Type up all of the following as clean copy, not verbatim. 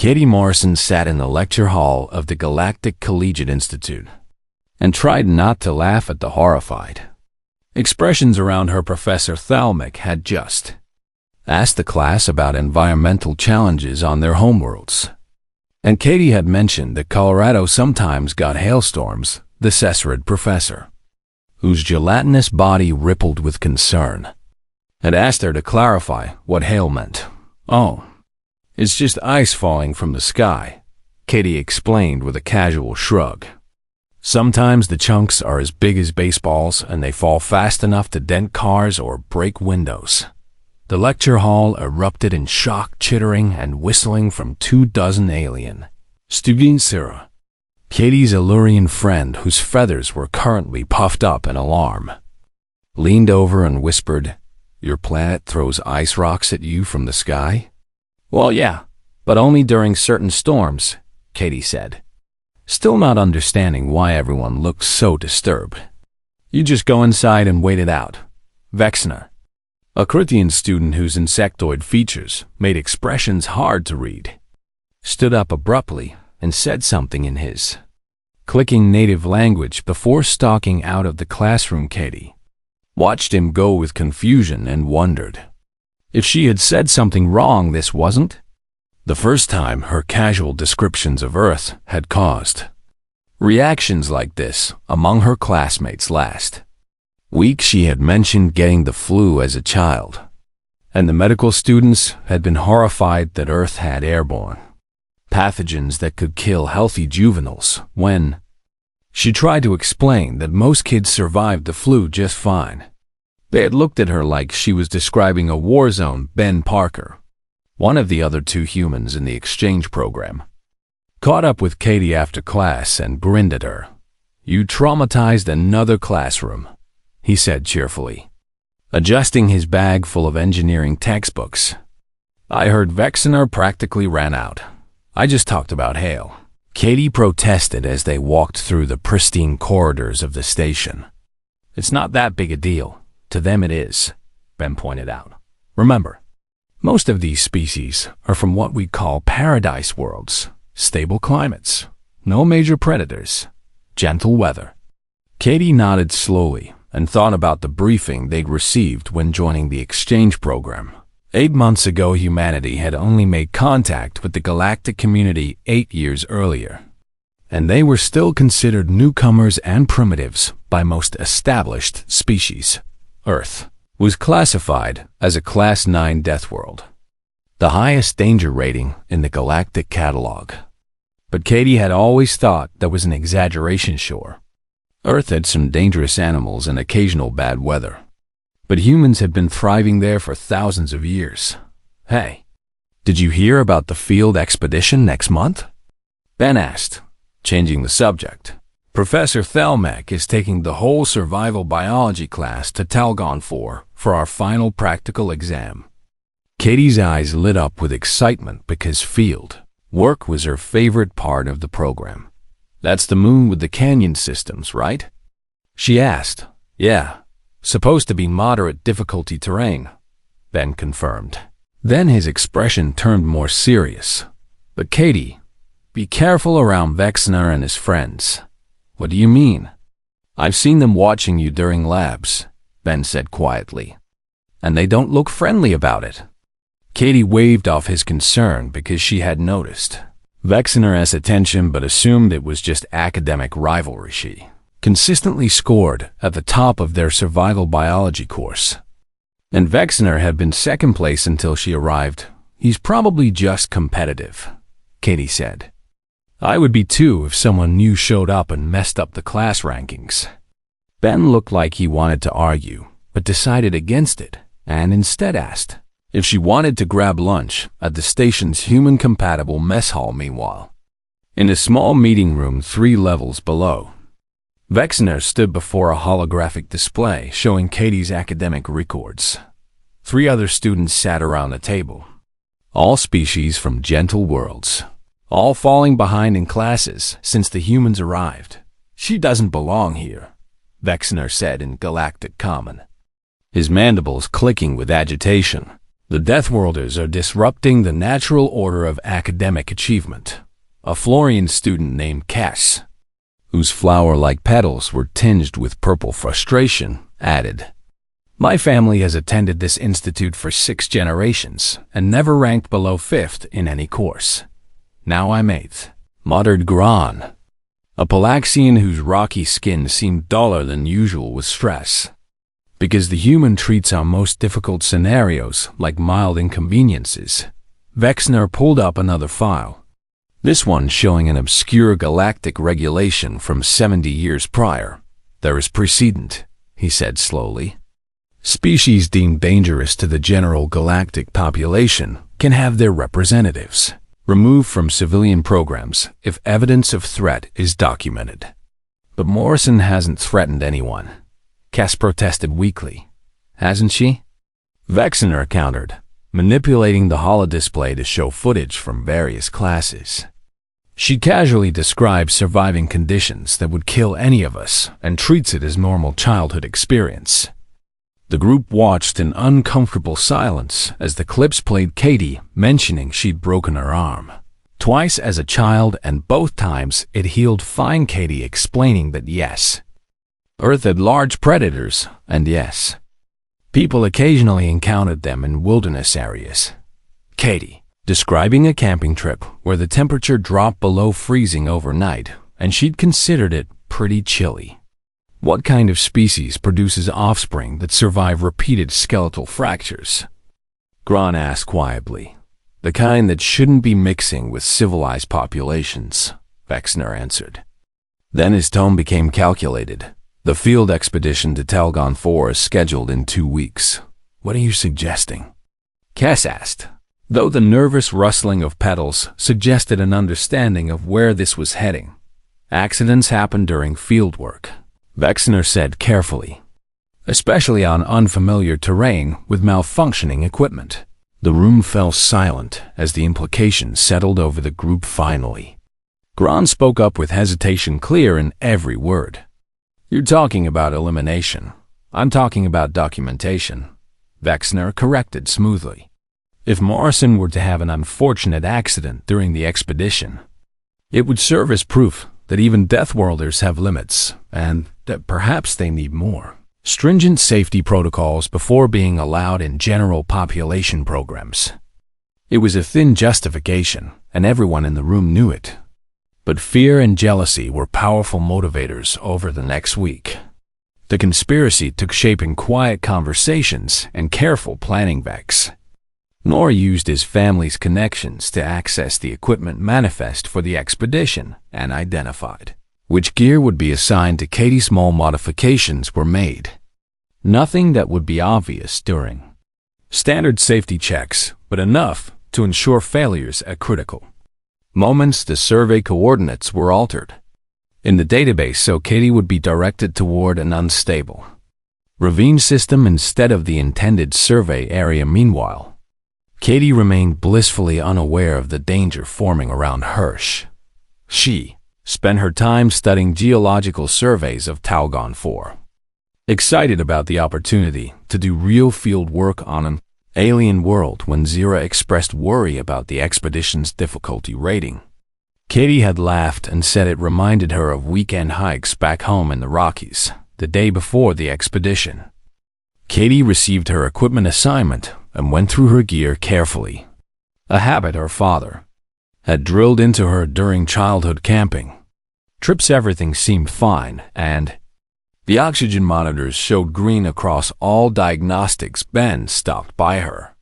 Katie Morrison sat in the lecture hall of the Galactic Collegiate Institute and tried not to laugh at the horrified expressions around her. Professor Thalmic had just asked the class about environmental challenges on their homeworlds, and Katie had mentioned that Colorado sometimes got hailstorms. The Cesrid professor, whose gelatinous body rippled with concern, had asked her to clarify what hail meant. "Oh, it's just ice falling from the sky," Katie explained with a casual shrug. "Sometimes the chunks are as big as baseballs and they fall fast enough to dent cars or break windows." The lecture hall erupted in shock, chittering and whistling from 24 alien students. Katie's Illyrian friend, whose feathers were currently puffed up in alarm, leaned over and whispered, "Your planet throws ice rocks at you from the sky?" "Well, yeah, but only during certain storms," Katie said, still not understanding why everyone looked so disturbed. "You just go inside and wait it out." Vexner, a Crithian student whose insectoid features made expressions hard to read, stood up abruptly and said something in his clicking native language before stalking out of the classroom. Katie watched him go with confusion and wondered if she had said something wrong. This wasn't the first time her casual descriptions of Earth had caused reactions like this among her classmates. Last week she had mentioned getting the flu as a child, and the medical students had been horrified that Earth had airborne pathogens that could kill healthy juveniles. When she tried to explain that most kids survived the flu just fine, they had looked at her like she was describing a war zone. Ben Parker, one of the other two humans in the exchange program, caught up with Katie after class and grinned at her. "You traumatized another classroom," he said cheerfully, adjusting his bag full of engineering textbooks. "I heard Vexner practically ran out. I just talked about hail." Katie protested as they walked through the pristine corridors of the station. "It's not that big a deal. To them it is," Ben pointed out. "Remember, most of these species are from what we call paradise worlds, stable climates, no major predators, gentle weather." Katie nodded slowly and thought about the briefing they'd received when joining the exchange program. 8 months ago, humanity had only made contact with the galactic community 8 years earlier, and they were still considered newcomers and primitives by most established species. Earth was classified as a Class 9 death world, the highest danger rating in the galactic catalog. But Katie had always thought that was an exaggeration. Sure, Earth had some dangerous animals and occasional bad weather, but humans had been thriving there for thousands of years. "Hey, did you hear about the field expedition next month?" Ben asked, changing the subject. "Professor Thalmic is taking the whole survival biology class to Talgon for our final practical exam." Katie's eyes lit up with excitement because field work was her favorite part of the program. "That's the moon with the canyon systems, right?" she asked. "Yeah. Supposed to be moderate difficulty terrain," Ben confirmed. Then his expression turned more serious. "But Katie, be careful around Vexner and his friends." "What do you mean?" "I've seen them watching you during labs," Ben said quietly, "and they don't look friendly about it." Katie waved off his concern because she had noticed Vexner's attention but assumed it was just academic rivalry. She consistently scored at the top of their survival biology course, and Vexner had been second place until she arrived. "He's probably just competitive," Katie said. "I would be too if someone new showed up and messed up the class rankings." Ben looked like he wanted to argue, but decided against it, and instead asked if she wanted to grab lunch at the station's human-compatible mess hall. Meanwhile, in a small meeting room 3 levels below, Vexner stood before a holographic display showing Katie's academic records. 3 other students sat around a table, all species from gentle worlds, all falling behind in classes since the humans arrived. "She doesn't belong here," Vexner said in Galactic Common, his mandibles clicking with agitation. The Deathworlders are disrupting the natural order of academic achievement. A Florian student named Cass, whose flower-like petals were tinged with purple frustration, added, "My family has attended this institute for 6 generations and never ranked below 5th in any course. Now I'm 8th, muttered Gran, a Palaxian whose rocky skin seemed duller than usual with stress. Because the human treats our most difficult scenarios like mild inconveniences. Vexner pulled up another file. This one showing an obscure galactic regulation from 70 years prior. There is precedent, he said slowly. Species deemed dangerous to the general galactic population can have their representatives removed from civilian programs if evidence of threat is documented. But Morrison hasn't threatened anyone. Cass protested weakly. Hasn't she? Vexner countered, manipulating the holodisplay to show footage from various classes. She casually describes surviving conditions that would kill any of us and treats it as normal childhood experience. The group watched in uncomfortable silence as the clips played Katie mentioning she'd broken her arm twice as a child, and both times it healed fine. Katie explaining that yes, Earth had large predators, and yes, people occasionally encountered them in wilderness areas. Katie, describing a camping trip where the temperature dropped below freezing overnight, and she'd considered it pretty chilly. What kind of species produces offspring that survive repeated skeletal fractures? Gran asked quietly. The kind that shouldn't be mixing with civilized populations, Vexner answered. Then his tone became calculated. The field expedition to Talgon 4 is scheduled in 2 weeks. What are you suggesting? Cass asked, though the nervous rustling of petals suggested an understanding of where this was heading. Accidents happen during field work, Vexner said carefully, especially on unfamiliar terrain with malfunctioning equipment. The room fell silent as the implications settled over the group finally. Gran spoke up with hesitation clear in every word. You're talking about elimination. I'm talking about documentation, Vexner corrected smoothly. If Morrison were to have an unfortunate accident during the expedition, it would serve as proof that even Deathworlders have limits, and that perhaps they need more stringent safety protocols before being allowed in general population programs. It was a thin justification, and everyone in the room knew it. But fear and jealousy were powerful motivators over the next week. The conspiracy took shape in quiet conversations and careful planning. Vex Nor used his family's connections to access the equipment manifest for the expedition and identified which gear would be assigned to Katie. Small modifications were made. Nothing that would be obvious during standard safety checks, but enough to ensure failures at critical moments. The survey coordinates were altered in the database so Katie would be directed toward an unstable ravine system instead of the intended survey area. Meanwhile, Katie remained blissfully unaware of the danger forming around Hirsch. She spent her time studying geological surveys of Talgon 4, excited about the opportunity to do real field work on an alien world. When Zira expressed worry about the expedition's difficulty rating, Katie had laughed and said it reminded her of weekend hikes back home in the Rockies the day before the expedition. Katie received her equipment assignment and went through her gear carefully, a habit her father had drilled into her during childhood camping. Trips everything seemed fine, and the oxygen monitors showed green across all diagnostics. Ben stopped by her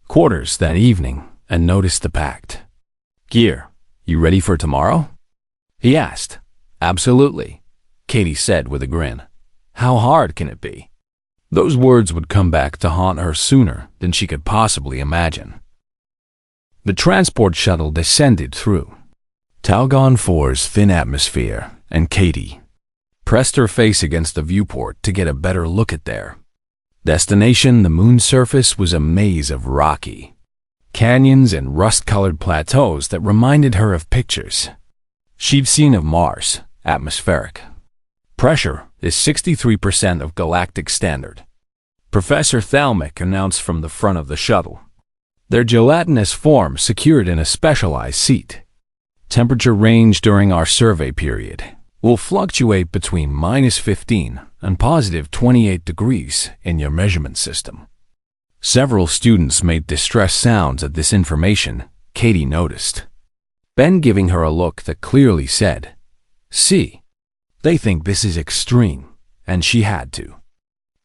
quarters that evening and noticed the packed gear. You ready for tomorrow? He asked. Absolutely, Katie said with a grin. How hard can it be? Those words would come back to haunt her sooner than she could possibly imagine. The transport shuttle descended through Talgon 4's thin atmosphere, and Katie pressed her face against the viewport to get a better look at their destination. The moon's surface was a maze of rocky canyons and rust-colored plateaus that reminded her of pictures she'd seen of Mars. Atmospheric pressure is 63% of galactic standard, Professor Thalmic announced from the front of the shuttle, their gelatinous form secured in a specialized seat. Temperature range during our survey period will fluctuate between -15 and +28 degrees in your measurement system. Several students made distressed sounds at this information Katie noticed. Ben giving her a look that clearly said, "See, they think this is extreme," and she had to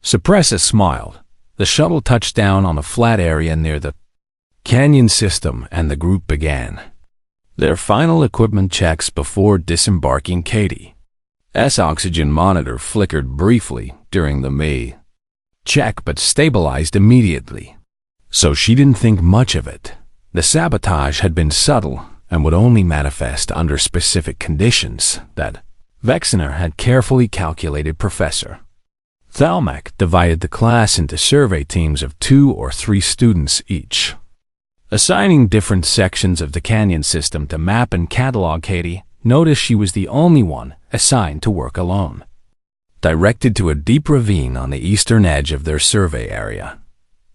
suppress a smile. The shuttle touched down on a flat area near the canyon system, and the group began their final equipment checks before disembarking. Katie's oxygen monitor flickered briefly during the May check but stabilized immediately, so she didn't think much of it. The sabotage had been subtle and would only manifest under specific conditions that Vexner had carefully calculated. Professor Thalmak divided the class into survey teams of 2 or 3 students each, assigning different sections of the canyon system to map and catalog. Katie noticed she was the only one assigned to work alone, directed to a deep ravine on the eastern edge of their survey area.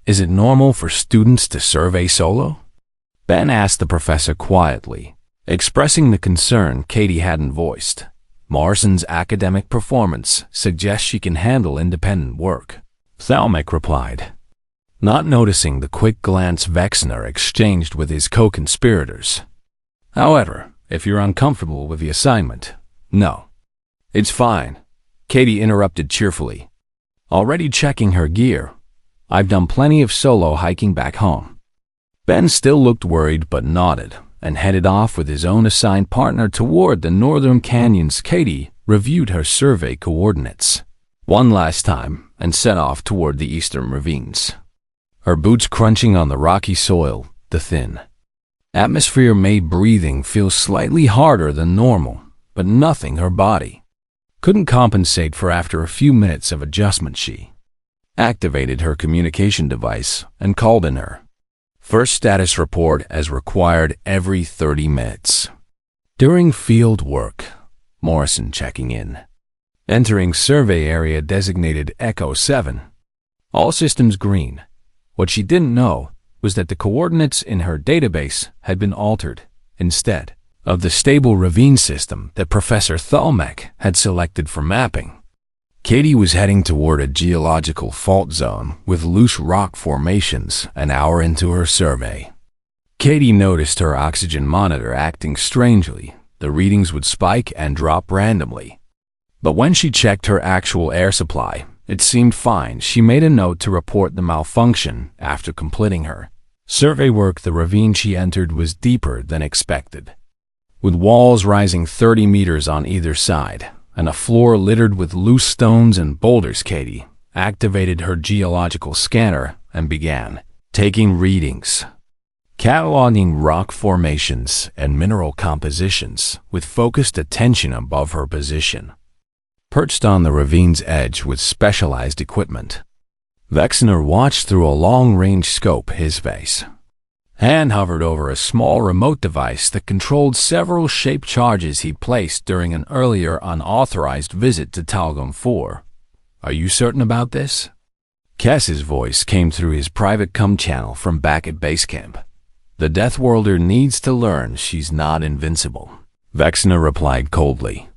"Is it normal for students to survey solo?" Ben asked the professor quietly, expressing the concern Katie hadn't voiced. "Morrison's academic performance suggests she can handle independent work," Thalmak replied, not noticing the quick glance Vexner exchanged with his co-conspirators. "However, if you're uncomfortable with the assignment..." "No, it's fine," Katie interrupted cheerfully, already checking her gear. "I've done plenty of solo hiking back home." Ben still looked worried but nodded and headed off with his own assigned partner toward the northern canyons. Katie reviewed her survey coordinates one last time and set off toward the eastern ravines, her boots crunching on the rocky soil. The thin atmosphere made breathing feel slightly harder than normal, but nothing her body couldn't compensate for. After a few minutes of adjustment, she activated her communication device and called in her first status report as required every 30 minutes. During field work, Morrison checking in. Entering survey area designated Echo 7. All systems green. What she didn't know was that the coordinates in her database had been altered. Instead of the stable ravine system that Professor Thalmak had selected for mapping, Katie was heading toward a geological fault zone with loose rock formations an hour into her survey. Katie noticed her oxygen monitor acting strangely. The readings would spike and drop randomly. But when she checked her actual air supply, it seemed fine. She made a note to report the malfunction after completing her survey work. The ravine she entered was deeper than expected, with walls rising 30 meters on either side and a floor littered with loose stones and boulders. Katie activated her geological scanner and began taking readings, cataloging rock formations and mineral compositions with focused attention above her position. Perched on the ravine's edge with specialized equipment, Vexner watched through a long-range scope. His face hand hovered over a small remote device that controlled several shaped charges he placed during an earlier unauthorized visit to Talgon 4. "Are you certain about this?" Cass's voice came through his private comm channel from back at base camp. "The Death Worlder needs to learn she's not invincible," Vexner replied coldly.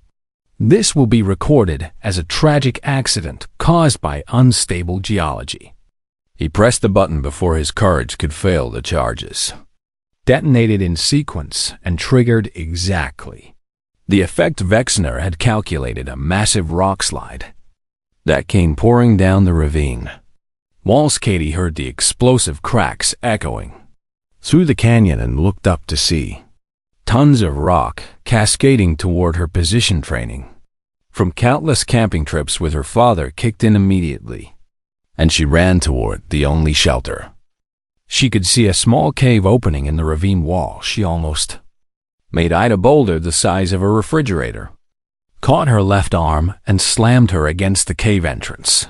"This will be recorded as a tragic accident caused by unstable geology." He pressed the button before his courage could fail. The charges detonated in sequence and triggered exactly the effect Vexner had calculated: a massive rock slide that came pouring down the ravine. Whilst Katie heard the explosive cracks echoing through the canyon and looked up to see tons of rock cascading toward her position. Training from countless camping trips with her father kicked in immediately, and she ran toward the only shelter. She could see a small cave opening in the ravine wall. She almost made Ida boulder the size of a refrigerator, caught her left arm and slammed her against the cave entrance,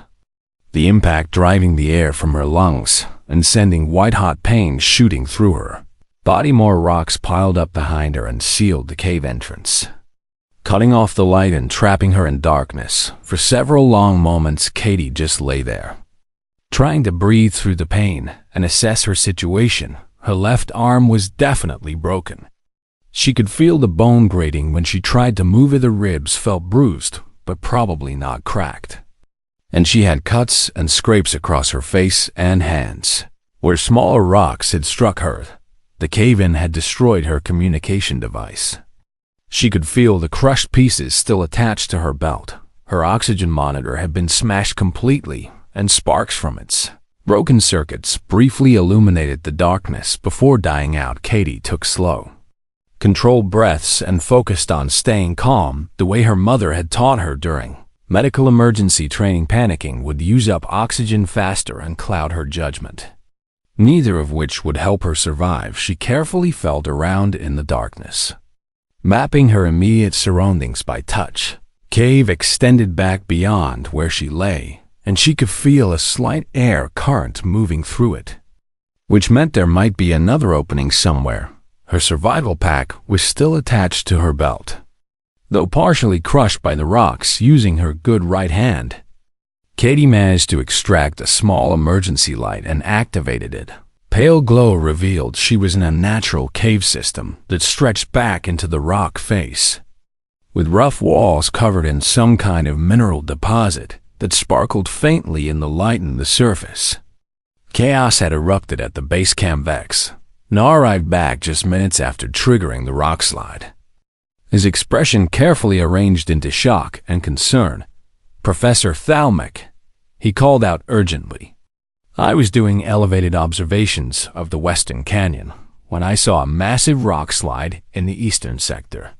the impact driving the air from her lungs and sending white-hot pain shooting through her body. More rocks piled up behind her and sealed the cave entrance, cutting off the light and trapping her in darkness. For several long moments, Katie just lay there, trying to breathe through the pain and assess her situation. Her left arm was definitely broken. She could feel the bone grating when she tried to move it. The ribs felt bruised, but probably not cracked. And she had cuts and scrapes across her face and hands. Where smaller rocks had struck her, the cave-in had destroyed her communication device. She could feel the crushed pieces still attached to her belt. Her oxygen monitor had been smashed completely, and sparks from its broken circuits briefly illuminated the darkness before dying out. Katie took slow, controlled breaths and focused on staying calm the way her mother had taught her during medical emergency training. Panicking would use up oxygen faster and cloud her judgment, neither of which would help her survive. She carefully felt around in the darkness, mapping her immediate surroundings by touch. Cave extended back beyond where she lay, and she could feel a slight air current moving through it, which meant there might be another opening somewhere. Her survival pack was still attached to her belt, though partially crushed by the rocks. Using her good right hand, Katie managed to extract a small emergency light and activated it. Pale glow revealed she was in a natural cave system that stretched back into the rock face, with rough walls covered in some kind of mineral deposit that sparkled faintly in the light on the surface. Chaos had erupted at the base camp. Vex now arrived back just minutes after triggering the rock slide, his expression carefully arranged into shock and concern. "Professor Thalmec," he called out urgently. "I was doing elevated observations of the Western Canyon when I saw a massive rock slide in the eastern sector."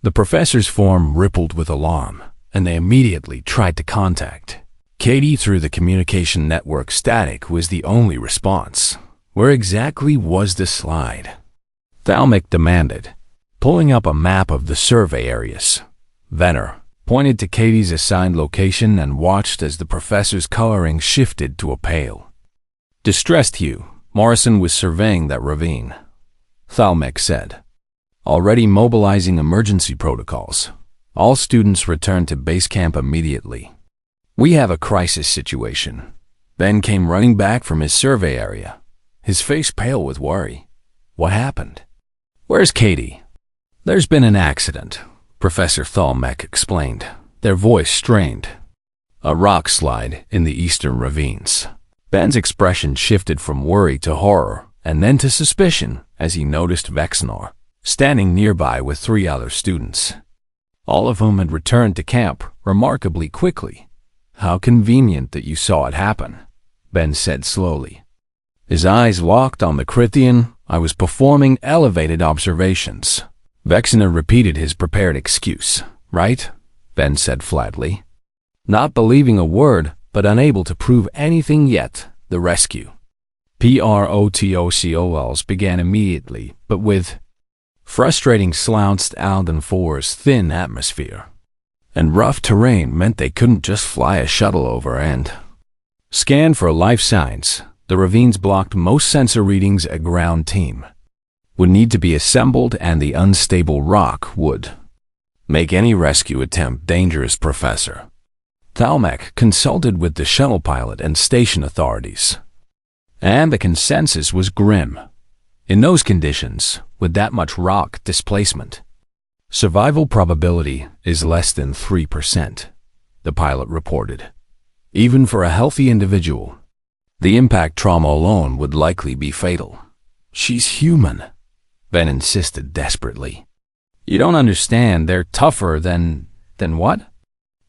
The professor's form rippled with alarm, and they immediately tried to contact Katie through the communication network. Static was the only response. Where exactly was the slide? Thalmec demanded, pulling up a map of the survey areas. Venner pointed to Katie's assigned location and watched as the professor's coloring shifted to a pale, distressed hue. "Morrison was surveying that ravine," Thalmec said. "Already mobilizing emergency protocols. All students return to base camp immediately. We have a crisis situation." Ben came running back from his survey area, his face pale with worry. "What happened? Where's Katie?" "There's been an accident," Professor Thalmec explained, their voice strained. "A rock slide in the eastern ravines." Ben's expression shifted from worry to horror and then to suspicion as he noticed Vexnor standing nearby with 3 other students, all of whom had returned to camp remarkably quickly. "How convenient that you saw it happen," Ben said slowly. His eyes locked on the Crithian. "I was performing elevated observations." Vexner repeated his prepared excuse. "Right?" Ben said flatly, not believing a word but unable to prove anything yet. The rescue protocols began immediately, but with frustrating slouched out in Four's thin atmosphere, and rough terrain meant they couldn't just fly a shuttle over and scan for life signs. The ravines blocked most sensor readings. A ground team would need to be assembled, and the unstable rock would make any rescue attempt dangerous. Professor Thalmec consulted with the shuttle pilot and station authorities, and the consensus was grim. In those conditions, with that much rock displacement, survival probability is less than 3%, the pilot reported. Even for a healthy individual, the impact trauma alone would likely be fatal. "She's human," Ben insisted desperately. "You don't understand. They're tougher than what?"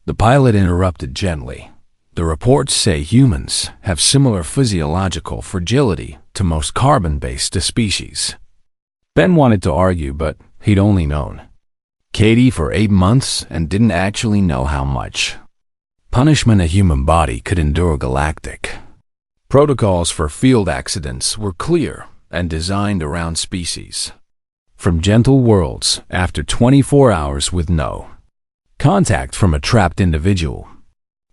The pilot interrupted gently. "The reports say humans have similar physiological fragility to most carbon-based species." Ben wanted to argue, but he'd only known Katie for 8 months and didn't actually know how much punishment a human body could endure. Galactic protocols for field accidents were clear and designed around species. From gentle worlds, after 24 hours with no contact from a trapped individual,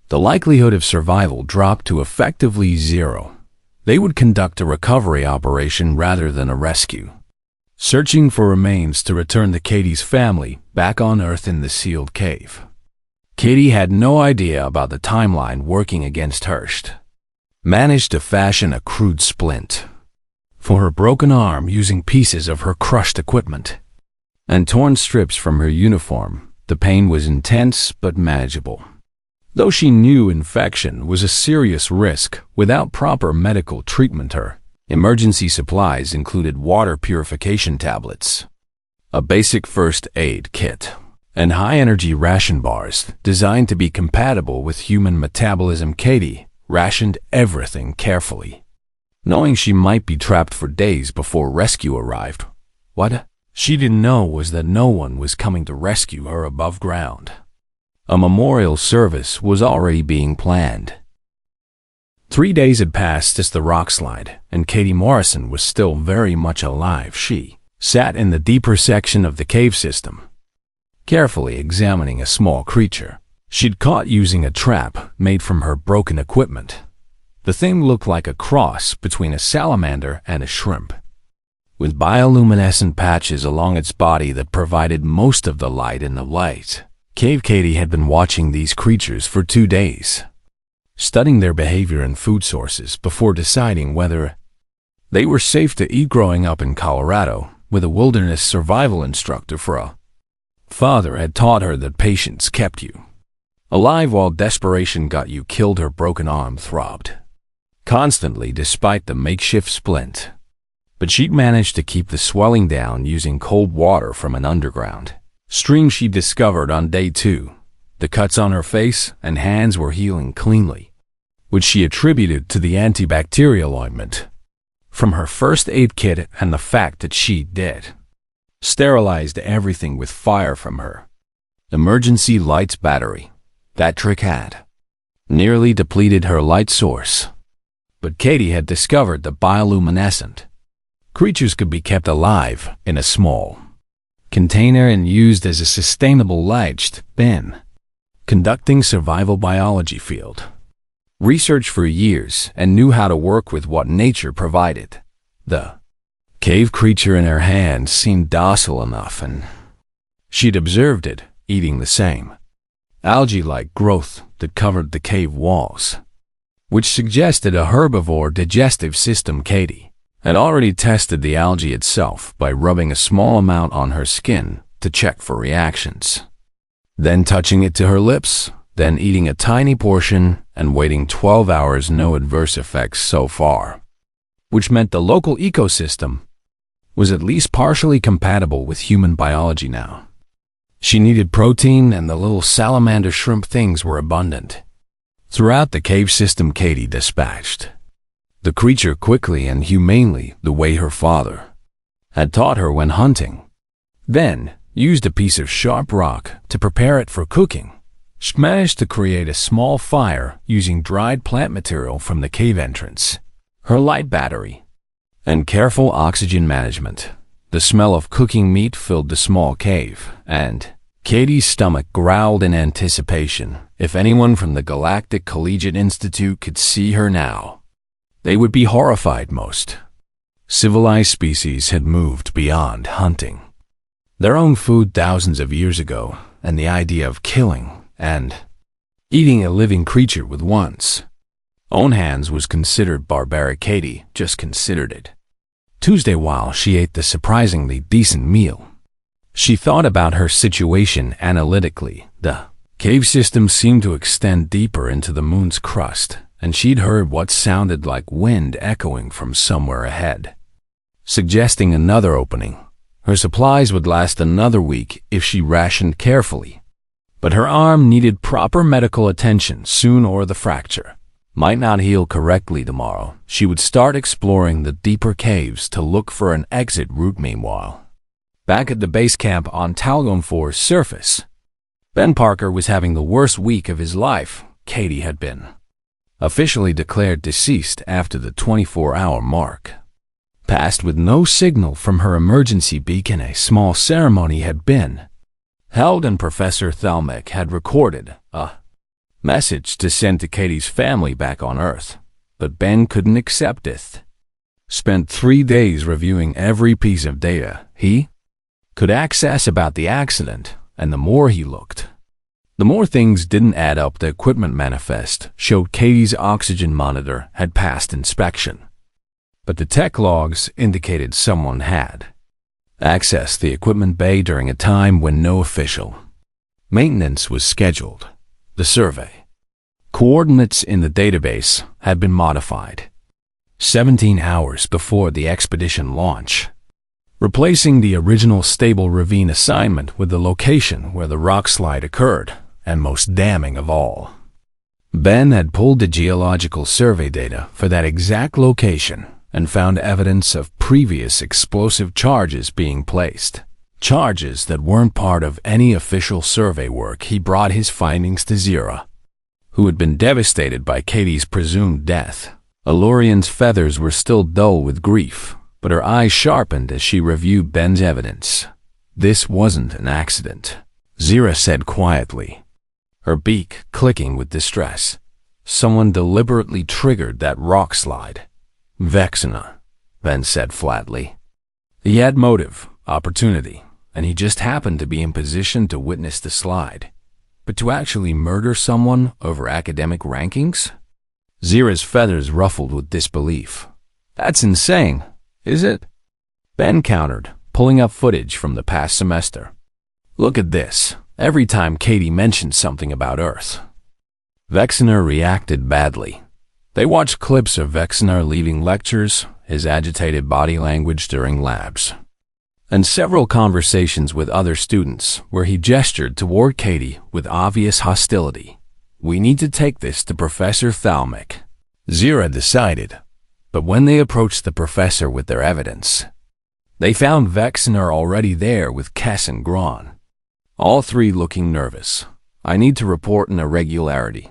the likelihood of survival dropped to effectively 0. They would conduct a recovery operation rather than a rescue, searching for remains to return to Katie's family back on Earth in the sealed cave. Katie had no idea about the timeline working against Hurst. Managed to fashion a crude splint for her broken arm using pieces of her crushed equipment and torn strips from her uniform. The pain was intense but manageable. Though she knew infection was a serious risk without proper medical treatment, her emergency supplies included water purification tablets, a basic first aid kit, and high-energy ration bars designed to be compatible with human metabolism. Katie rationed everything carefully, knowing she might be trapped for days before rescue arrived. What she didn't know was that no one was coming to rescue her above ground. A memorial service was already being planned. 3 days had passed since the rock slide, and Katie Morrison was still very much alive. She sat in the deeper section of the cave system, carefully examining a small creature she'd caught using a trap made from her broken equipment. The thing looked like a cross between a salamander and a shrimp, with bioluminescent patches along its body that provided most of the light in the light. Katie had been watching these creatures for 2 days, studying their behavior and food sources before deciding whether they were safe to eat. Growing up in Colorado with a wilderness survival instructor for a father had taught her that patience kept you alive while desperation got you killed. Her broken arm throbbed constantly despite the makeshift splint, but she'd managed to keep the swelling down using cold water from an underground stream she discovered on day 2. The cuts on her face and hands were healing cleanly, which she attributed to the antibacterial ointment from her first aid kit and the fact that she did sterilized everything with fire from her emergency lights battery. That trick had nearly depleted her light source, but Katie had discovered the bioluminescent creatures could be kept alive in a small container and used as a sustainable light bin. Conducting survival biology field research for years and knew how to work with what nature provided. The cave creature in her hand seemed docile enough, and she'd observed it eating the same algae-like growth that covered the cave walls, which suggested a herbivore digestive system. Katie had already tested the algae itself by rubbing a small amount on her skin to check for reactions, then touching it to her lips, then eating a tiny portion and waiting 12 hours. No adverse effects so far, which meant the local ecosystem was at least partially compatible with human biology now. She needed protein, and the little salamander shrimp things were abundant. Throughout the cave system, Katie dispatched the creature quickly and humanely, the way her father had taught her when hunting. Then used a piece of sharp rock to prepare it for cooking. She managed to create a small fire using dried plant material from the cave entrance, her light battery, and careful oxygen management. The smell of cooking meat filled the small cave, and Katie's stomach growled in anticipation. If anyone from the Galactic Collegiate Institute could see her now, they would be horrified. Most civilized species had moved beyond hunting their own food thousands of years ago, and the idea of killing and eating a living creature with one's own hands was considered barbaric. Katie just considered it Tuesday while she ate the surprisingly decent meal. She thought about her situation analytically. The cave system seemed to extend deeper into the moon's crust, and she'd heard what sounded like wind echoing from somewhere ahead, suggesting another opening. Her supplies would last another week if she rationed carefully, but her arm needed proper medical attention soon, or the fracture might not heal correctly tomorrow. She would start exploring the deeper caves to look for an exit route. Meanwhile, back at the base camp on Talgon 4's surface, Ben Parker was having the worst week of his life. Katie had been officially declared deceased after the 24-hour mark passed with no signal from her emergency beacon. A small ceremony had been held, and Professor Thalmec had recorded a message to send to Katie's family back on Earth, but Ben couldn't accept it. Spent 3 days reviewing every piece of data he could access about the accident, and the more he looked, the more things didn't add up. The equipment manifest showed Katie's oxygen monitor had passed inspection, but the tech logs indicated someone had accessed the equipment bay during a time when no official maintenance was scheduled. The survey coordinates in the database had been modified 17 hours before the expedition launch, replacing the original stable ravine assignment with the location where the rock slide occurred, and most damning of all, Ben had pulled the geological survey data for that exact location and found evidence of previous explosive charges being placed. Charges that weren't part of any official survey work. He brought his findings to Zira, who had been devastated by Katie's presumed death. Alorian's feathers were still dull with grief, but her eyes sharpened as she reviewed Ben's evidence. This wasn't an accident, Zira said quietly, her beak clicking with distress. Someone deliberately triggered that rock slide. Vexana, Ben said flatly. He had motive, opportunity, and he just happened to be in position to witness the slide. But to actually murder someone over academic rankings? Zira's feathers ruffled with disbelief. That's insane, is it? Ben countered, pulling up footage from the past semester. Look at this. Every time Katie mentioned something about Earth, Vexaner reacted badly. They watched clips of Vexaner leaving lectures, his agitated body language during labs, and several conversations with other students where he gestured toward Katie with obvious hostility. We need to take this to Professor Thalmic, Zira decided. But when they approached the professor with their evidence, they found Vexaner already there with Kess and Gron, all three looking nervous. I need to report an irregularity,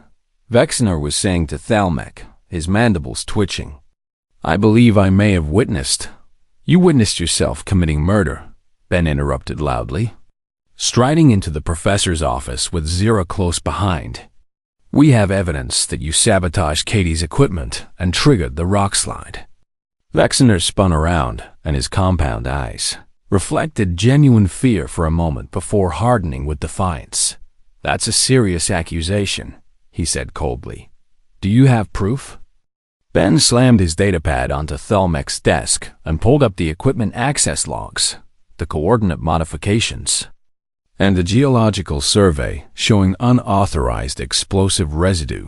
Vexaner was saying to Thalmic, his mandibles twitching. I believe I may have witnessed. You witnessed yourself committing murder, Ben interrupted loudly, striding into the professor's office with Zira close behind. We have evidence that you sabotaged Katie's equipment and triggered the rock slide. Vexaner spun around, and his compound eyes reflected genuine fear for a moment before hardening with defiance. That's a serious accusation, he said coldly. Do you have proof? Ben slammed his datapad onto Thalmic's desk and pulled up the equipment access logs, the coordinate modifications, and the geological survey showing unauthorized explosive residue.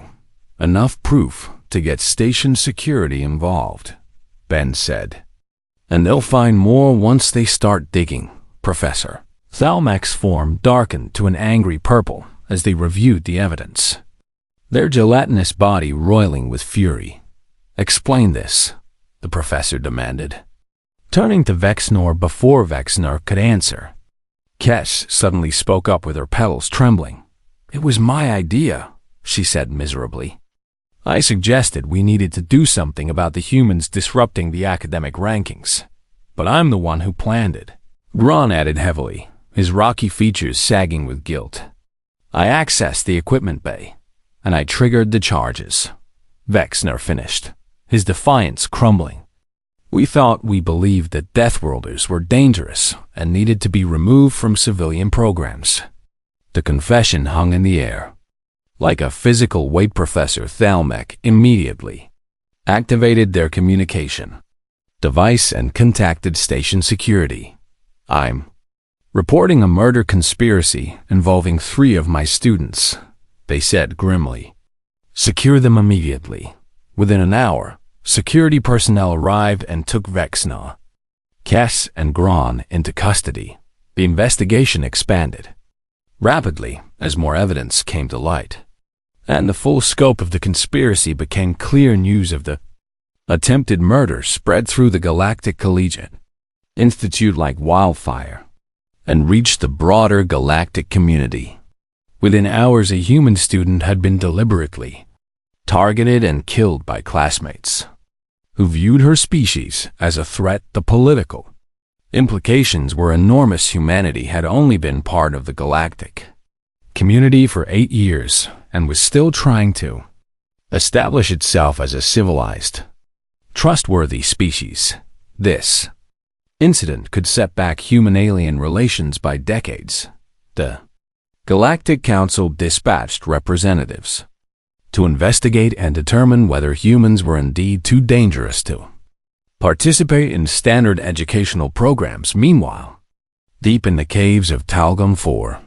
Enough proof to get station security involved, Ben said. And they'll find more once they start digging, Professor. Thalmic's form darkened to an angry purple as they reviewed the evidence, their gelatinous body roiling with fury. Explain this, the professor demanded, turning to Vexnor before Vexnor could answer. Kesh suddenly spoke up with her petals trembling. It was my idea, she said miserably. I suggested we needed to do something about the humans disrupting the academic rankings, but I'm the one who planned it. Gron added heavily, his rocky features sagging with guilt. I accessed the equipment bay, and I triggered the charges. Vexner finished, his defiance crumbling. We believed that Deathworlders were dangerous and needed to be removed from civilian programs. The confession hung in the air. Like a physical weight, Professor Thalmic immediately activated their communication device and contacted station security. I'm reporting a murder conspiracy involving 3 of my students, they said grimly. Secure them immediately. Within an hour, security personnel arrived and took Vexna, Kess, and Gron into custody. The investigation expanded rapidly as more evidence came to light, and the full scope of the conspiracy became clear. News of the attempted murder spread through the Galactic Collegiate Institute like wildfire and reached the broader galactic community. Within hours, a human student had been deliberately targeted and killed by classmates who viewed her species as a threat. The political implications were enormous. Humanity had only been part of the galactic community for 8 years and was still trying to establish itself as a civilized, trustworthy species. This incident could set back human-alien relations by decades. The Galactic Council dispatched representatives to investigate and determine whether humans were indeed too dangerous to participate in standard educational programs. Meanwhile, deep in the caves of Talgum 4,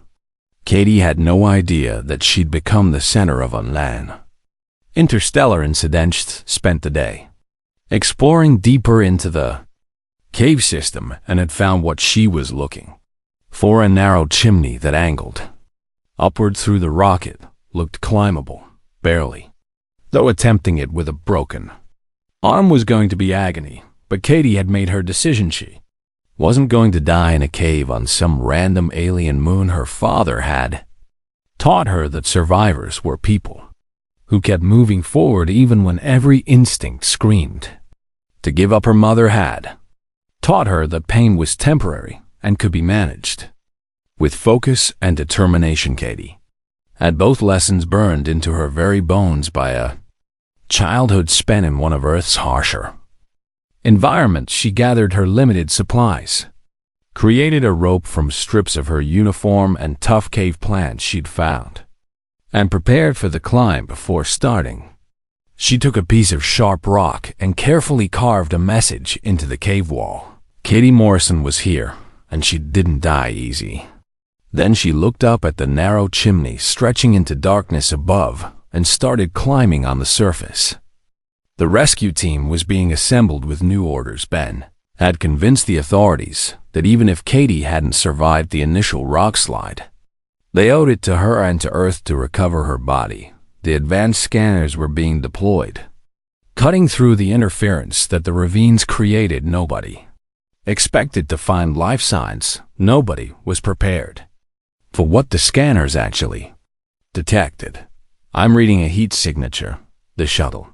Katie had no idea that she'd become the center of an interstellar incident. Spent the day exploring deeper into the cave system and had found what she was looking for: a narrow chimney that angled upward through the rock. It looked climbable, barely, though attempting it with a broken arm was going to be agony. But Katie had made her decision. She wasn't going to die in a cave on some random alien moon. Her father had taught her that survivors were people who kept moving forward even when every instinct screamed to give up. Her mother had taught her that pain was temporary and could be managed with focus and determination. Katie had both lessons burned into her very bones by a childhood spent in one of Earth's harsher environments. She gathered her limited supplies, created a rope from strips of her uniform and tough cave plants she'd found, and prepared for the climb. Before starting, she took a piece of sharp rock and carefully carved a message into the cave wall. Katie Morrison was here, and she didn't die easy. Then she looked up at the narrow chimney stretching into darkness above and started climbing on the surface. The rescue team was being assembled with new orders. Ben had convinced the authorities that even if Katie hadn't survived the initial rock slide, they owed it to her and to Earth to recover her body. The advanced scanners were being deployed, cutting through the interference that the ravines created. Nobody expected to find life signs. Nobody was prepared for what the scanners actually detected. "I'm reading a heat signature," the shuttle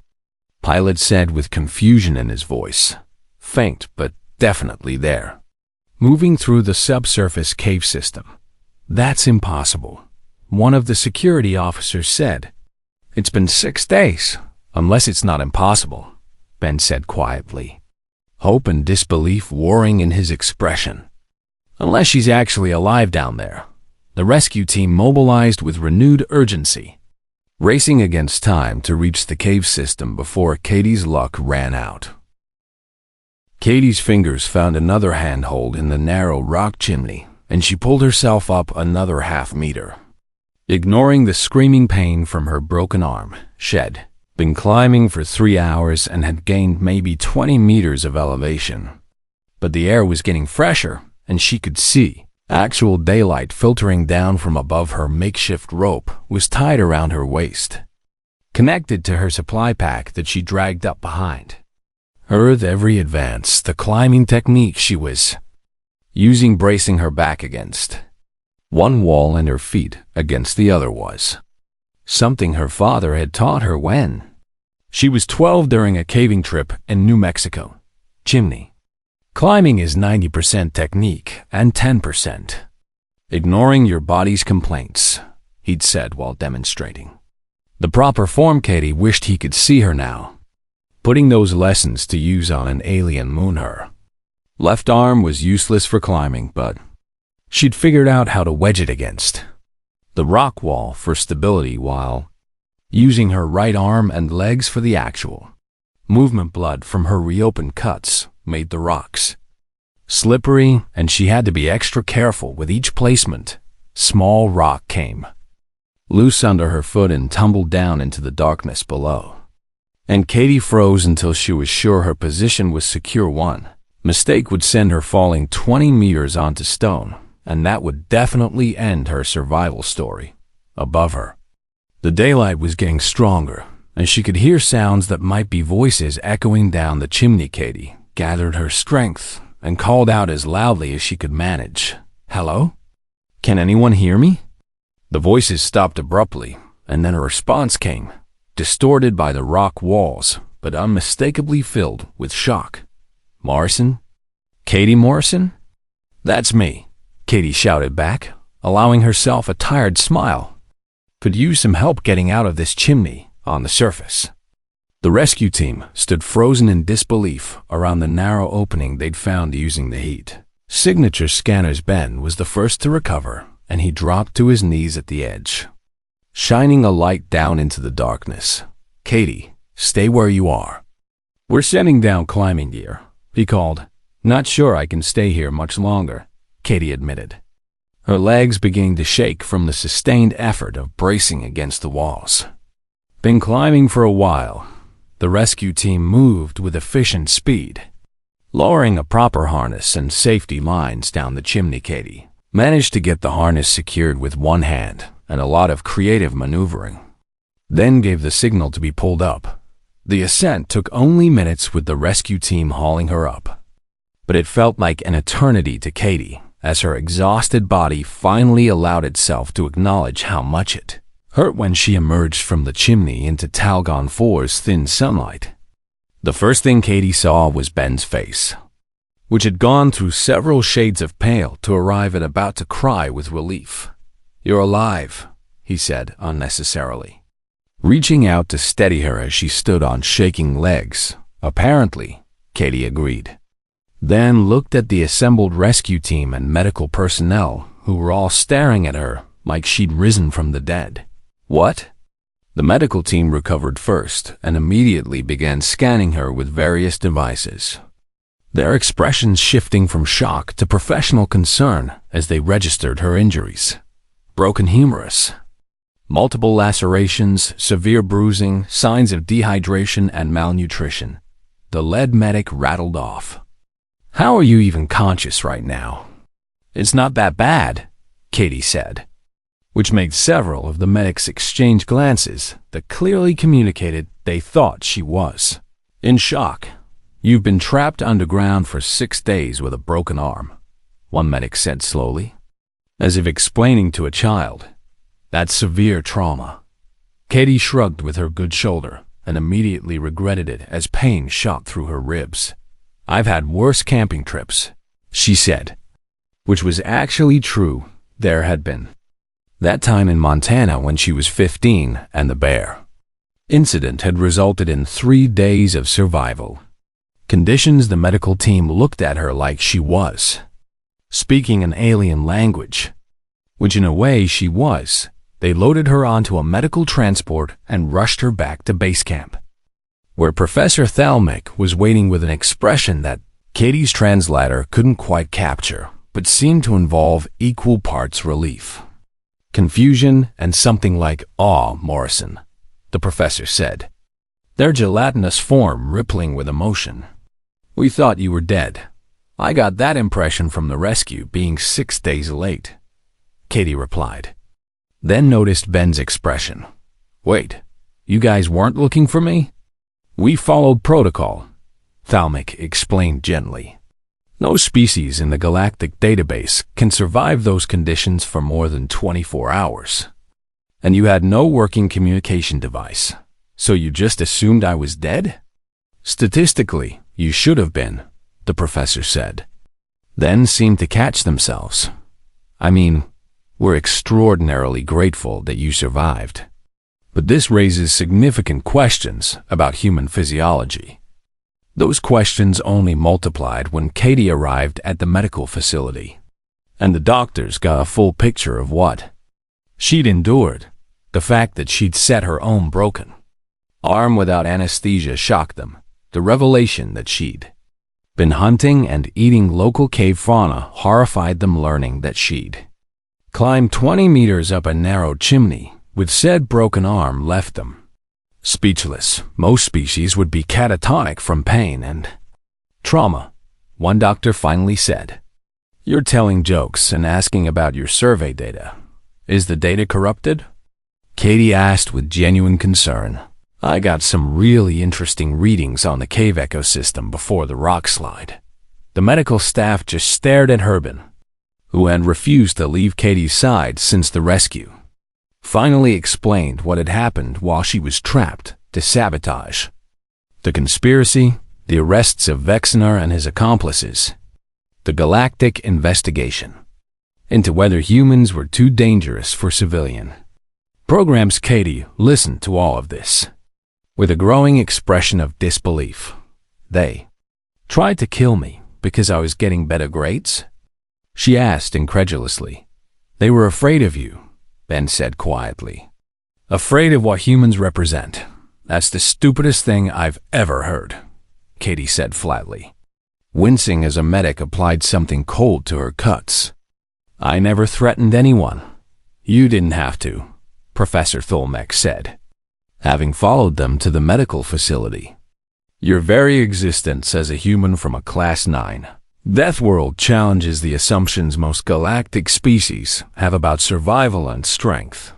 pilot said with confusion in his voice. "Faint, but definitely there. Moving through the subsurface cave system." "That's impossible," one of the security officers said. "It's been 6 days. Unless it's not impossible," Ben said quietly, hope and disbelief warring in his expression. "Unless she's actually alive down there." The rescue team mobilized with renewed urgency, racing against time to reach the cave system before Katie's luck ran out. Katie's fingers found another handhold in the narrow rock chimney, and she pulled herself up another half-meter. Ignoring the screaming pain from her broken arm, she'd been climbing for 3 hours and had gained maybe 20 meters of elevation. But the air was getting fresher, and she could see actual daylight filtering down from above. Her makeshift rope was tied around her waist, connected to her supply pack that she dragged up behind her. With every advance, the climbing technique she was using bracing her back against one wall and her feet against the other was something her father had taught her when she was 12 during a caving trip in New Mexico. Chimney climbing is 90% technique and 10% ignoring your body's complaints, he'd said while demonstrating the proper form. Katie wished he could see her now, putting those lessons to use on an alien moon. Her left arm was useless for climbing, but she'd figured out how to wedge it against the rock wall for stability while using her right arm and legs for the actual movement. Blood from her reopened cuts made the rocks slippery, and she had to be extra careful with each placement. Small rock came loose under her foot and tumbled down into the darkness below, and Katie froze until she was sure her position was secure. One mistake would send her falling 20 meters onto stone, and that would definitely end her survival story. Above her, the daylight was getting stronger, and she could hear sounds that might be voices echoing down the chimney. Katie gathered her strength and called out as loudly as she could manage, "Hello? Can anyone hear me?" The voices stopped abruptly, and then a response came, distorted by the rock walls, but unmistakably filled with shock. "Morrison? Katie Morrison?" "That's me," Katie shouted back, allowing herself a tired smile. "Could use some help getting out of this chimney on the surface." The rescue team stood frozen in disbelief around the narrow opening they'd found using the heat signature scanners. Ben was the first to recover, and he dropped to his knees at the edge, shining a light down into the darkness. "Katie, stay where you are. We're sending down climbing gear. he called. "Not sure I can stay here much longer," Katie admitted, her legs beginning to shake from the sustained effort of bracing against the walls. Been climbing for a while. The rescue team moved with efficient speed, lowering a proper harness and safety lines down the chimney. Katie managed to get the harness secured with one hand and a lot of creative maneuvering, then gave the signal to be pulled up. The ascent took only minutes with the rescue team hauling her up, but it felt like an eternity to Katie as her exhausted body finally allowed itself to acknowledge how much it hurt when she emerged from the chimney into Talgon 4's thin sunlight. The first thing Katie saw was Ben's face, which had gone through several shades of pale to arrive at about to cry with relief. "You're alive," he said unnecessarily, reaching out to steady her as she stood on shaking legs. "Apparently," Katie agreed, then looked at the assembled rescue team and medical personnel who were all staring at her like she'd risen from the dead. "What?" The medical team recovered first and immediately began scanning her with various devices, their expressions shifting from shock to professional concern as they registered her injuries. Broken humerus, multiple lacerations, severe bruising, signs of dehydration and malnutrition. The lead medic rattled off. "How are you even conscious right now?" "It's not that bad," Katie said, which made several of the medics exchange glances that clearly communicated they thought she was in shock. "You've been trapped underground for 6 days with a broken arm," one medic said slowly, as if explaining to a child. "That's severe trauma." Katie shrugged with her good shoulder and immediately regretted it as pain shot through her ribs. "I've had worse camping trips," she said, which was actually true. There had been that time in Montana when she was 15 and the bear incident had resulted in 3 days of survival conditions. The medical team looked at her like she was speaking an alien language, which in a way she was. They loaded her onto a medical transport and rushed her back to base camp, where Professor Thalmic was waiting with an expression that Katie's translator couldn't quite capture, but seemed to involve equal parts relief, confusion, and something like awe. "Morrison," the professor said, their gelatinous form rippling with emotion. "We thought you were dead. I got that impression from the rescue being 6 days late," Katie replied, then noticed Ben's expression. "Wait, you guys weren't looking for me?" "We followed protocol," Thalmic explained gently. "No species in the galactic database can survive those conditions for more than 24 hours. And you had no working communication device, so you just assumed I was dead?" "Statistically, you should have been," the professor said, then seemed to catch themselves. "I mean, we're extraordinarily grateful that you survived. But this raises significant questions about human physiology." Those questions only multiplied when Katie arrived at the medical facility, and the doctors got a full picture of what she'd endured. The fact that she'd set her own broken arm without anesthesia shocked them. The revelation that she'd been hunting and eating local cave fauna horrified them. Learning that she'd climbed 20 meters up a narrow chimney with said broken arm left them speechless. Most species would be catatonic from pain and trauma, one doctor finally said. "You're telling jokes and asking about your survey data. Is the data corrupted?" Katie asked with genuine concern. "I got some really interesting readings on the cave ecosystem before the rock slide." The medical staff just stared at Herbin, who had refused to leave Katie's side since the rescue, finally explained what had happened while she was trapped. The sabotage, the conspiracy, the arrests of Vexner and his accomplices, the galactic investigation into whether humans were too dangerous for civilian programs. Katie listened to all of this with a growing expression of disbelief. "They tried to kill me because I was getting better grades?" she asked incredulously. "They were afraid of you," Ben said quietly. "Afraid of what humans represent. That's the stupidest thing I've ever heard," Katie said flatly. wincing as a medic applied something cold to her cuts. "I never threatened anyone. You didn't have to," Professor Thalmek said, having followed them to the medical facility. "Your very existence as a human from a Class 9 Death world challenges the assumptions most galactic species have about survival and strength."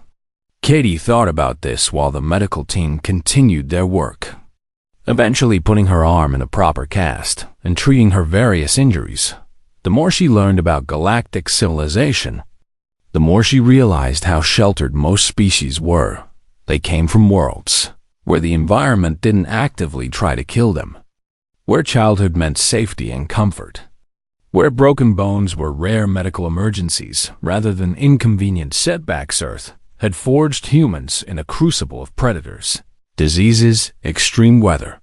Katie thought about this while the medical team continued their work, eventually putting her arm in a proper cast and treating her various injuries. The more she learned about galactic civilization, the more she realized how sheltered most species were. They came from worlds where the environment didn't actively try to kill them, where childhood meant safety and comfort, where broken bones were rare medical emergencies rather than inconvenient setbacks. Earth had forged humans in a crucible of predators, diseases, extreme weather,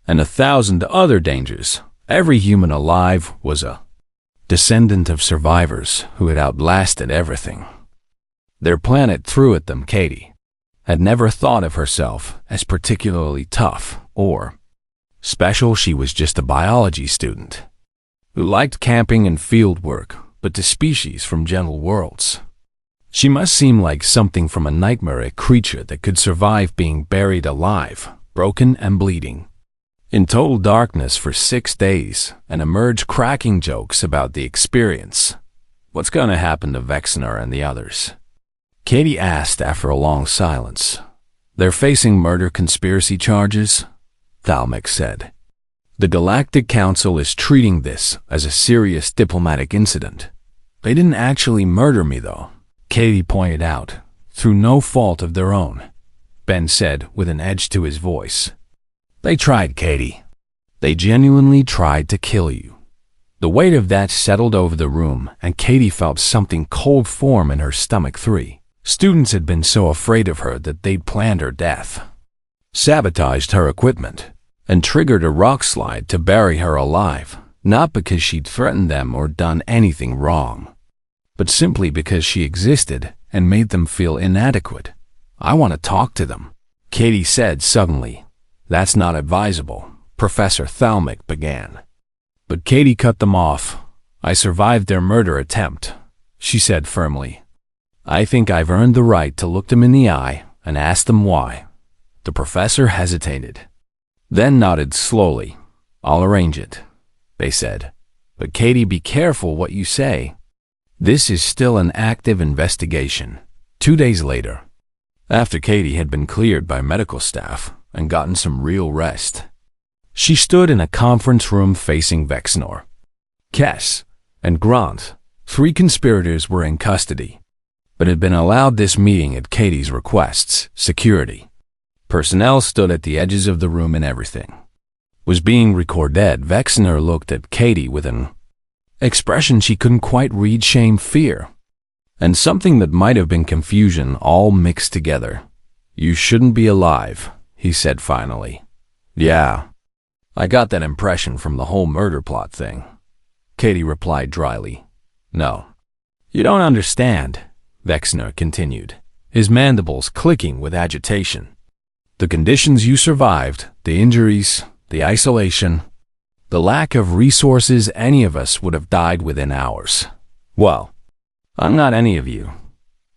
and 1,000 other dangers. Every human alive was a descendant of survivors who had outlasted everything their planet threw at them. Katie had never thought of herself as particularly tough or special. She was just a biology student who liked camping and field work, but to species from gentle worlds, she must seem like something from a nightmare, a creature that could survive being buried alive, broken and bleeding, in total darkness for 6 days, and emerge cracking jokes about the experience. "What's going to happen to Vexner and the others?" Katie asked after a long silence. "They're facing murder conspiracy charges," Thalmek said. "The Galactic Council is treating this as a serious diplomatic incident. They didn't actually murder me, though," Katie pointed out, "through no fault of their own," Ben said with an edge to his voice. "They tried, Katie. They genuinely tried to kill you." The weight of that settled over the room, and Katie felt something cold form in her stomach. 3 students had been so afraid of her that they'd planned her death, sabotaged her equipment, and triggered a rock slide to bury her alive, not because she'd threatened them or done anything wrong, but simply because she existed and made them feel inadequate. "I want to talk to them," Katie said suddenly. "That's not advisable," Professor Thalmek began. But Katie cut them off. "I survived their murder attempt," she said firmly. "I think I've earned the right to look them in the eye and ask them why." The professor hesitated, then nodded slowly. "I'll arrange it," they said. "But Katie, be careful what you say. This is still an active investigation." 2 days later, after Katie had been cleared by medical staff and gotten some real rest, she stood in a conference room facing Vexnor. Kess and Grant, 3 conspirators, were in custody, but had been allowed this meeting at Katie's requests. Security personnel stood at the edges of the room, and everything was being recorded. Vexner looked at Katie with an expression she couldn't quite read: shame, fear, and something that might have been confusion, all mixed together. "You shouldn't be alive," he said finally. "Yeah, I got that impression from the whole murder plot thing," Katie replied dryly. "No, you don't understand," Vexner continued, his mandibles clicking with agitation. "The conditions you survived, the injuries, the isolation, the lack of resources, any of us would have died within hours." "Well, I'm not any of you,"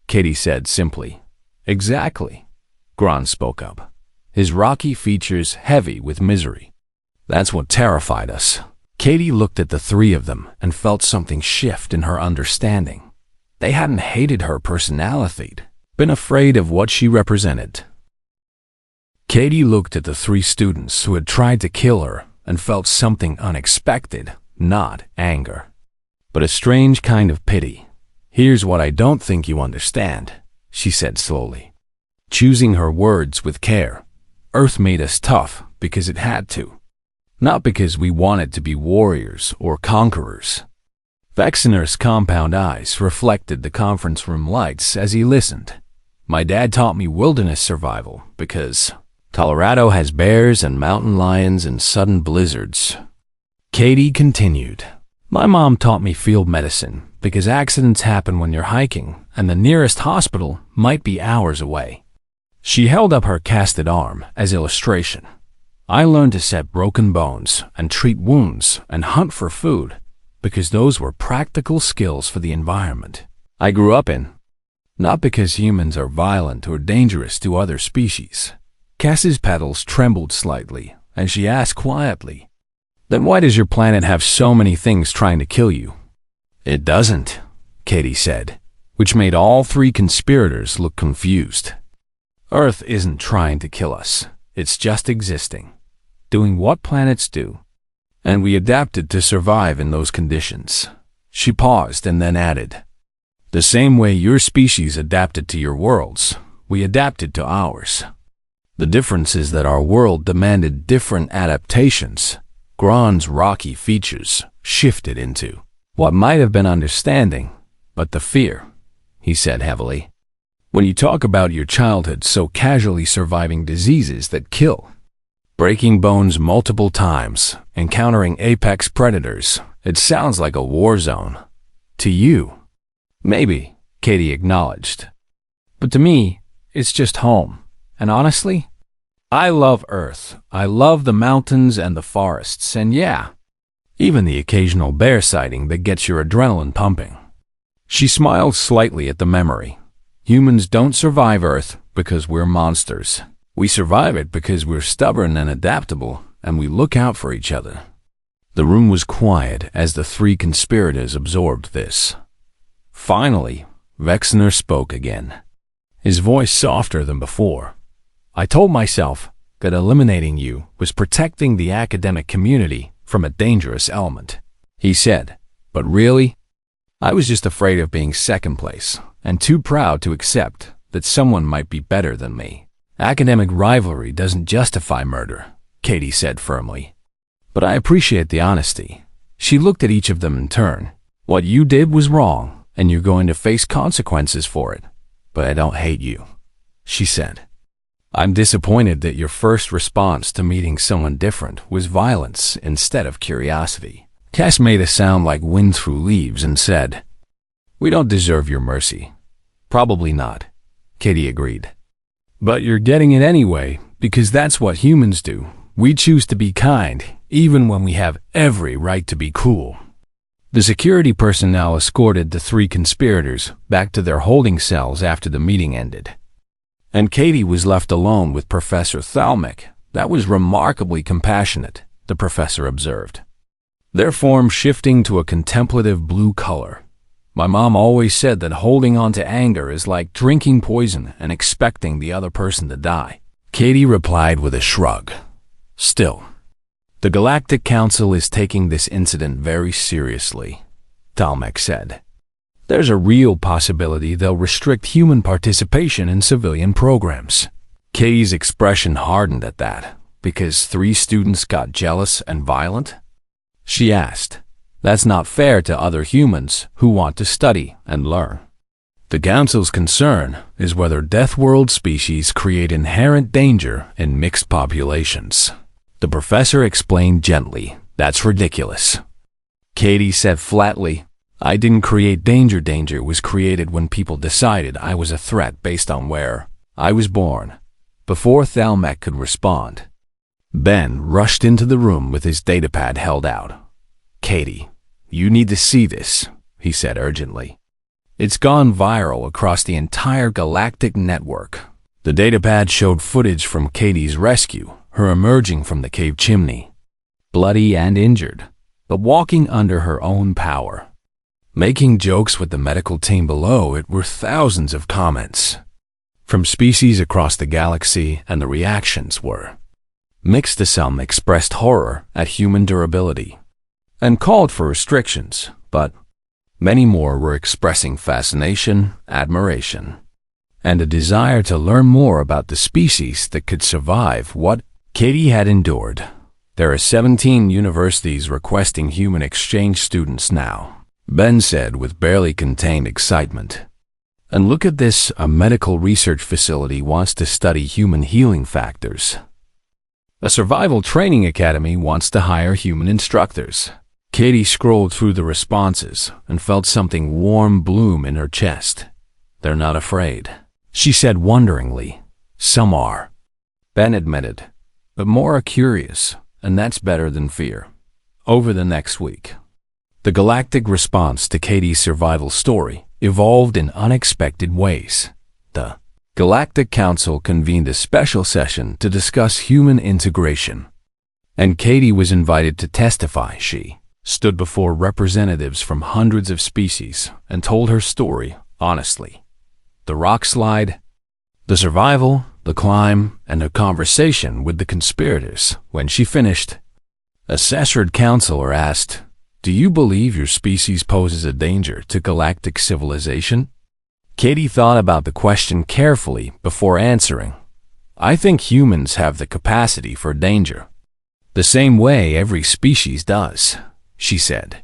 Katie said simply. "Exactly," Grant spoke up, his rocky features heavy with misery. "That's what terrified us." Katie looked at the 3 of them and felt something shift in her understanding. They hadn't hated her personality, been afraid of what she represented. Katie looked at the 3 students who had tried to kill her and felt something unexpected, not anger, but a strange kind of pity. "Here's what I don't think you understand," she said slowly, choosing her words with care. "Earth made us tough because it had to, not because we wanted to be warriors or conquerors." Vexner's compound eyes reflected the conference room lights as he listened. "My dad taught me wilderness survival because Colorado has bears and mountain lions and sudden blizzards." Katie continued. "My mom taught me field medicine because accidents happen when you're hiking and the nearest hospital might be hours away." She held up her casted arm as illustration. I learned to set broken bones and treat wounds and hunt for food because those were practical skills for the environment I grew up in. Not because humans are violent or dangerous to other species. Cass's petals trembled slightly as she asked quietly, "Then why does your planet have so many things trying to kill you?" "It doesn't," Katie said, which made all three conspirators look confused. "Earth isn't trying to kill us. It's just existing, doing what planets do. And we adapted to survive in those conditions." She paused and then added, "The same way your species adapted to your worlds, we adapted to ours. The difference is that our world demanded different adaptations. Gron's rocky features shifted into what might have been understanding, but the fear," he said heavily. "When you talk about your childhood so casually surviving diseases that kill, breaking bones multiple times, encountering apex predators, it sounds like a war zone. To you, maybe," Katie acknowledged. "But to me, it's just home. And honestly, I love Earth. I love the mountains and the forests, and yeah, even the occasional bear sighting that gets your adrenaline pumping." She smiled slightly at the memory. Humans don't survive Earth because we're monsters. We survive it because we're stubborn and adaptable, and we look out for each other. The room was quiet as the three conspirators absorbed this. Finally, Vexner spoke again, his voice softer than before. "I told myself that eliminating you was protecting the academic community from a dangerous element," he said. "But really, I was just afraid of being second place and too proud to accept that someone might be better than me. Academic rivalry doesn't justify murder," Katie said firmly. "But I appreciate the honesty." She looked at each of them in turn. "What you did was wrong, and you're going to face consequences for it. But I don't hate you," she said. "I'm disappointed that your first response to meeting someone different was violence instead of curiosity." Cass made a sound like wind through leaves and said, "We don't deserve your mercy." "Probably not," Katie agreed. "But you're getting it anyway, because that's what humans do. We choose to be kind, even when we have every right to be cruel." The security personnel escorted the three conspirators back to their holding cells after the meeting ended. And Katie was left alone with Professor Thalmic. That was remarkably compassionate, the professor observed, their form shifting to a contemplative blue color. "My mom always said that holding on to anger is like drinking poison and expecting the other person to die," Katie replied with a shrug. "Still, the Galactic Council is taking this incident very seriously," Thalmic said. "There's a real possibility they'll restrict human participation in civilian programs." Katie's expression hardened at that. "Because 3 students got jealous and violent?" she asked. "That's not fair to other humans who want to study and learn." "The Council's concern is whether Death World species create inherent danger in mixed populations," the professor explained gently. "That's ridiculous." Katie said flatly, "I didn't create danger. Danger was created when people decided I was a threat based on where I was born." Before Thalmic could respond, Ben rushed into the room with his datapad held out. "Katie, you need to see this," he said urgently. "It's gone viral across the entire galactic network." The datapad showed footage from Katie's rescue, her emerging from the cave chimney, bloody and injured, but walking under her own power. Making jokes with the medical team below it were thousands of comments from species across the galaxy, and the reactions were mixed. Some expressed horror at human durability and called for restrictions, but many more were expressing fascination, admiration, and a desire to learn more about the species that could survive what Katie had endured. "There are 17 universities requesting human exchange students now," Ben said with barely contained excitement. "And look at this, a medical research facility wants to study human healing factors. A survival training academy wants to hire human instructors." Katie scrolled through the responses and felt something warm bloom in her chest. "They're not afraid," she said wonderingly. "Some are," Ben admitted. but more curious, and that's better than fear. Over the next week, the galactic response to Katie's survival story evolved in unexpected ways. The Galactic Council convened a special session to discuss human integration, and Katie was invited to testify. She stood before representatives from hundreds of species and told her story honestly. The rock slide, the survival, the climb, and her conversation with the conspirators. When she finished, a Sessured counselor asked, "Do you believe your species poses a danger to galactic civilization?" Katie thought about the question carefully before answering. "I think humans have the capacity for danger, the same way every species does," she said.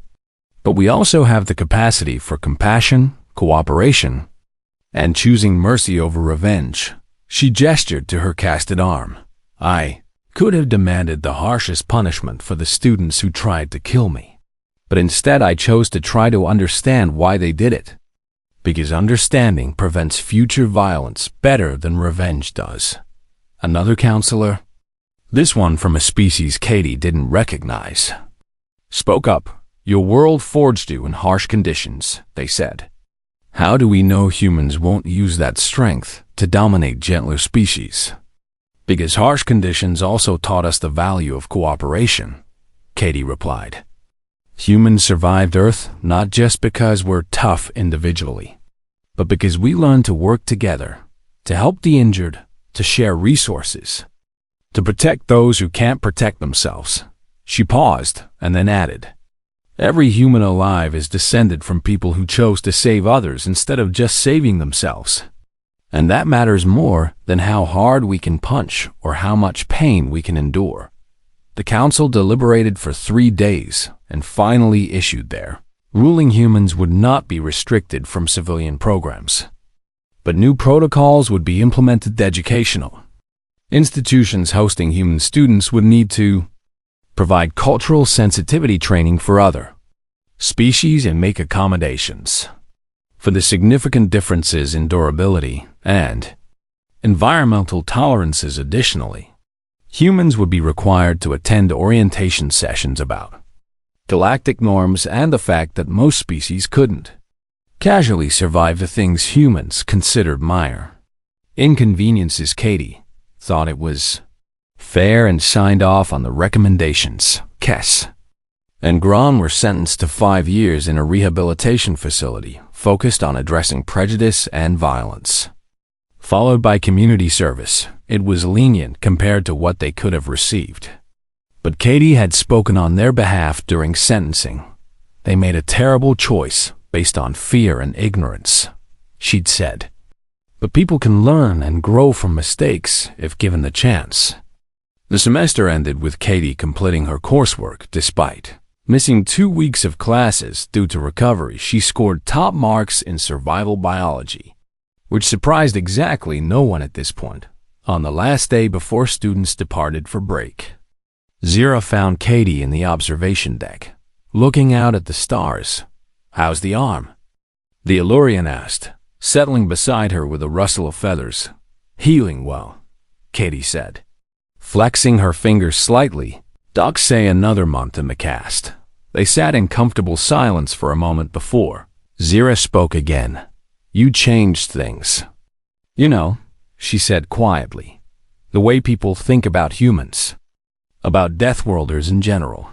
"But we also have the capacity for compassion, cooperation, and choosing mercy over revenge." She gestured to her casted arm. "I could have demanded the harshest punishment for the students who tried to kill me, but instead I chose to try to understand why they did it. Because understanding prevents future violence better than revenge does." Another counselor, this one from a species Katie didn't recognize, spoke up. "Your world forged you in harsh conditions," they said. "How do we know humans won't use that strength to dominate gentler species?" "Because harsh conditions also taught us the value of cooperation," Katie replied. "Humans survived Earth not just because we're tough individually, but because we learned to work together, to help the injured, to share resources, to protect those who can't protect themselves." She paused and then added, "Every human alive is descended from people who chose to save others instead of just saving themselves. And that matters more than how hard we can punch or how much pain we can endure." The council deliberated for 3 days and finally issued their ruling. Humans would not be restricted from civilian programs, but new protocols would be implemented. Educational institutions hosting human students would need to provide cultural sensitivity training for other species and make accommodations for the significant differences in durability and environmental tolerances. Additionally, humans would be required to attend orientation sessions about galactic norms and the fact that most species couldn't casually survive the things humans considered minor inconveniences. Katie thought it was fair and signed off on the recommendations. Kess and Gron were sentenced to 5 years in a rehabilitation facility focused on addressing prejudice and violence, followed by community service. It was lenient compared to what they could have received, but Katie had spoken on their behalf during sentencing. "They made a terrible choice based on fear and ignorance," she'd said. "But people can learn and grow from mistakes if given the chance." The semester ended with Katie completing her coursework. Despite missing 2 weeks of classes due to recovery, she scored top marks in survival biology, which surprised exactly no one at this point. On the last day before students departed for break, Zira found Katie in the observation deck, looking out at the stars. "How's the arm?" the Elurian asked, settling beside her with a rustle of feathers. "Healing well," Katie said, flexing her fingers slightly. "Docs say another month in the cast." They sat in comfortable silence for a moment before Zira spoke again. "You changed things. You know," she said quietly, "the way people think about humans, about Deathworlders in general."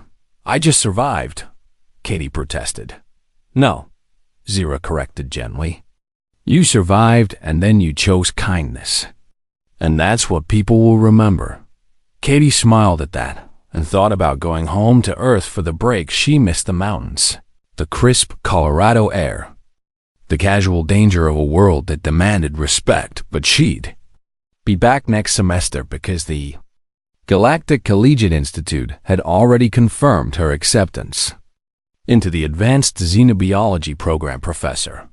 "I just survived," Katie protested. "No," Zira corrected gently. "You survived and then you chose kindness. And that's what people will remember." Katie smiled at that and thought about going home to Earth for the break. She missed the mountains, the crisp Colorado air, the casual danger of a world that demanded respect. But she'd be back next semester because the Galactic Collegiate Institute had already confirmed her acceptance into the Advanced Xenobiology program. Professor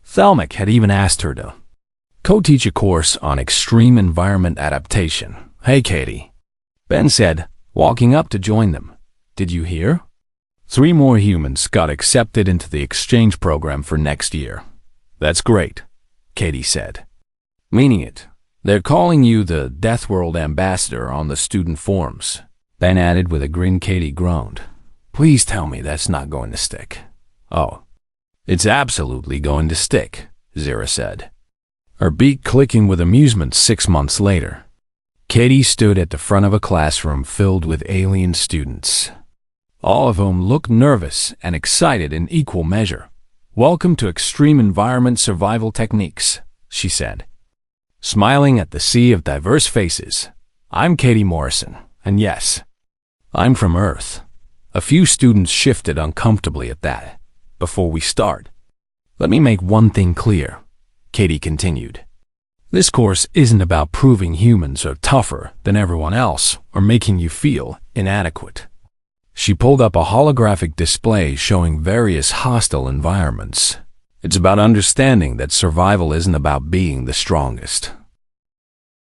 Thalmic had even asked her to co-teach a course on extreme environment adaptation. "Hey, Katie," Ben said, walking up to join them. "Did you hear? 3 more humans got accepted into the exchange program for next year." "That's great," Katie said. "Meaning it," They're calling you the Death World Ambassador on the student forums. Ben added with a grin. Katie groaned. Please tell me that's not going to stick. Oh, it's absolutely going to stick, Zira said, her beak clicking with amusement. 6 months later, Katie stood at the front of a classroom filled with alien students, all of whom looked nervous and excited in equal measure. Welcome to Extreme Environment Survival Techniques, she said, smiling at the sea of diverse faces. I'm Katie Morrison, and yes, I'm from Earth. A few students shifted uncomfortably at that. Before we start, let me make one thing clear, Katie continued. This course isn't about proving humans are tougher than everyone else or making you feel inadequate. She pulled up a holographic display showing various hostile environments. It's about understanding that survival isn't about being the strongest.